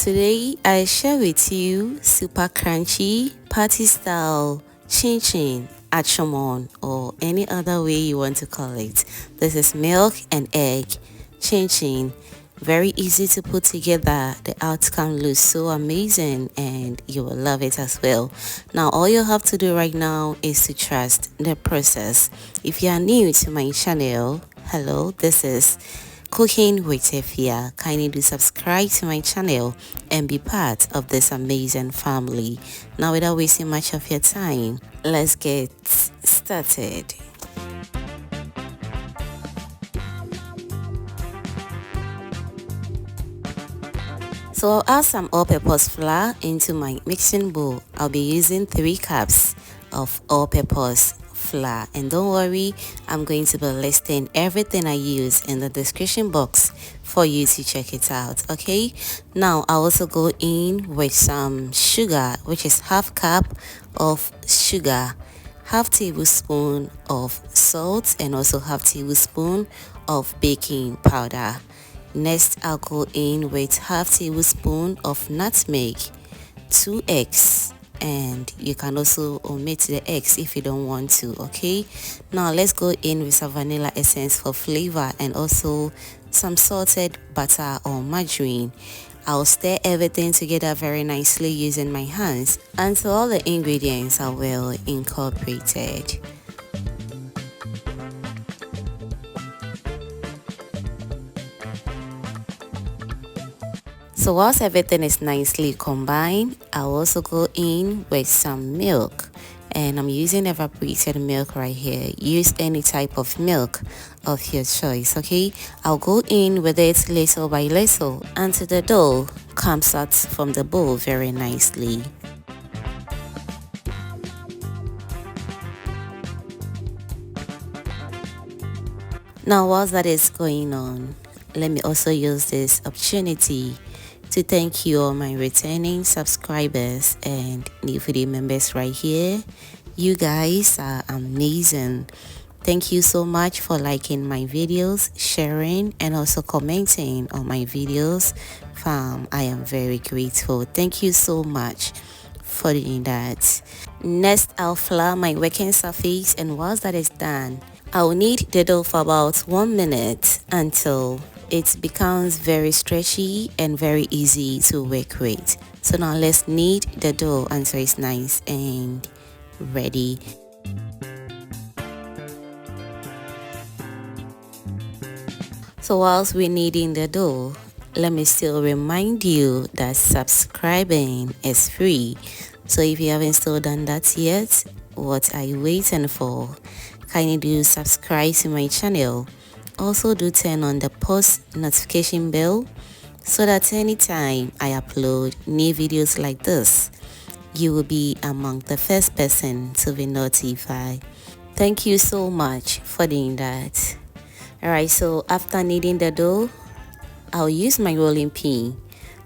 Today I share with you super crunchy party style chin chin, Achomo, or any other way you want to call it. This is milk and egg chin chin. Very easy to put together. The outcome looks so amazing and you will love it as well. Now all you have to do right now is to trust the process. If you are new to my channel, hello, this is Cooking with Efia. Kindly do subscribe to my channel and be part of this amazing family. Now without wasting much of your time, let's get started. So I'll add some all-purpose flour into my mixing bowl. I'll be using 3 cups of all-purpose flour, and don't worry, I'm going to be listing everything I use in the description box for you to check it out. Okay, now I'll also go in with some sugar, which is half cup of sugar, half tablespoon of salt, and also half tablespoon of baking powder. Next I'll go in with half tablespoon of nutmeg, 2 eggs, and you can also omit the eggs if you don't want to. Okay, now let's go in with some vanilla essence for flavor and also some salted butter or margarine. I'll stir everything together very nicely using my hands until all the ingredients are well incorporated. So once everything is nicely combined, I'll also go in with some milk, and I'm using evaporated milk right here. Use any type of milk of your choice. Okay, I'll go in with it little by little until the dough comes out from the bowl very nicely. Now whilst that is going on, let me also use this opportunity to thank you all my returning subscribers and new video members right here. You guys are amazing. Thank you so much for liking my videos, sharing, and also commenting on my videos. I am very grateful. Thank you so much for doing that. Next, I'll flour my working surface, and once that is done, I'll knead the dough for about 1 minute until it becomes very stretchy and very easy to work with. So now let's knead the dough until it's nice and ready. So whilst we're kneading the dough, let me still remind you that subscribing is free. So if you haven't still done that yet, what are you waiting for? Kindly do subscribe to my channel. Also do turn on the post notification bell so that anytime I upload new videos like this, you will be among the first person to be notified. Thank you so much for doing that. Alright, so after kneading the dough, I'll use my rolling pin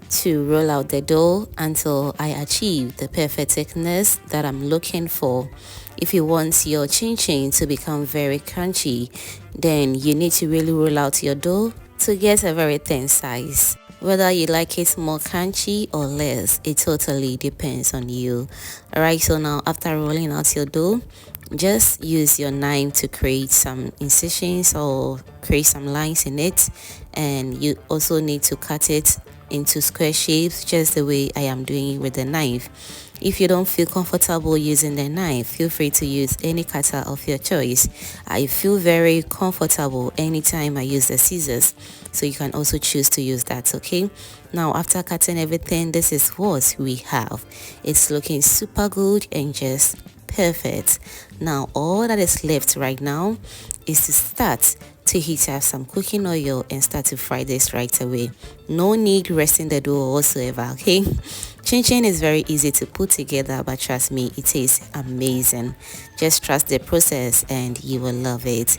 to roll out the dough until I achieve the perfect thickness that I'm looking for. If you want your chin chin to become very crunchy, then you need to really roll out your dough to get a very thin size. Whether you like it more crunchy or less, it totally depends on you. Alright, so now after rolling out your dough, just use your knife to create some incisions or create some lines in it, and you also need to cut it into square shapes just the way I am doing with the knife. If you don't feel comfortable using the knife, feel free to use any cutter of your choice. I feel very comfortable anytime I use the scissors, so you can also choose to use that. Okay, now after cutting everything, this is what we have. It's looking super good and just perfect. Now all that is left right now is to start to heat up some cooking oil and start to fry this right away. No need resting the dough whatsoever. Okay, chin chin is very easy to put together, but trust me, it tastes amazing. Just trust the process and you will love it.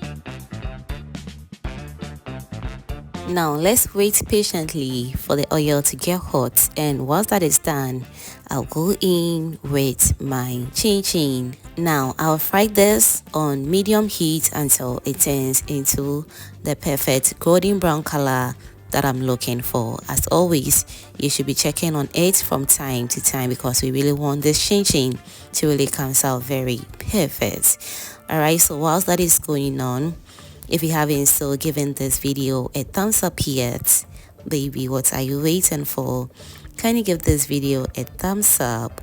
Now let's wait patiently for the oil to get hot, and once that is done, I'll go in with my chin chin. Now I'll fry this on medium heat until it turns into the perfect golden brown color that I'm looking for. As always, you should be checking on it from time to time because we really want this chin to really come out very perfect. Alright, so whilst that is going on, if you haven't still given this video a thumbs up yet, baby, what are you waiting for? Can you give this video a thumbs up,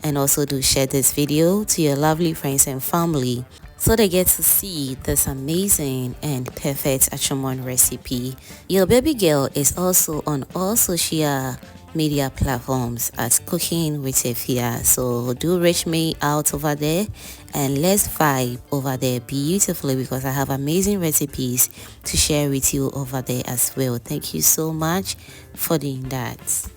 and also do share this video to your lovely friends and family so they get to see this amazing and perfect Achomo recipe. Your baby girl is also on all social media platforms as Cooking with Efia, so do reach me out over there and let's vibe over there beautifully because I have amazing recipes to share with you over there as well. Thank you so much for doing that.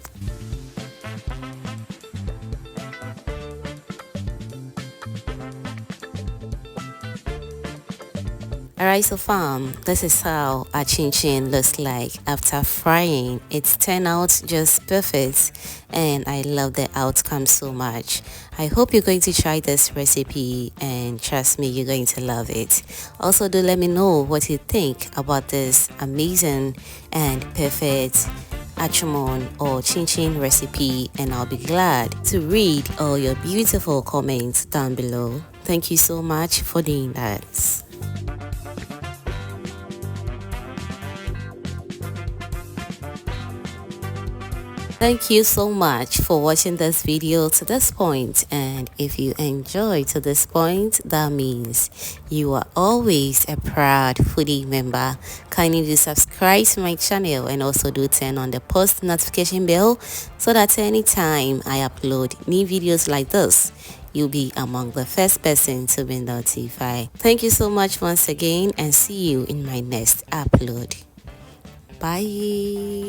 Alright, so fam, this is how our chin looks like after frying. It's turned out just perfect and I love the outcome so much. I hope you're going to try this recipe and trust me, you're going to love it. Also, do let me know what you think about this amazing and perfect Achomo or chin recipe, and I'll be glad to read all your beautiful comments down below. Thank you so much for doing that. Thank you so much for watching this video to this point, and if you enjoy to this point, that means you are always a proud foodie member. Kindly do subscribe to my channel and also do turn on the post notification bell so that anytime I upload new videos like this, you'll be among the first person to be notified. Thank you so much once again and see you in my next upload. Bye.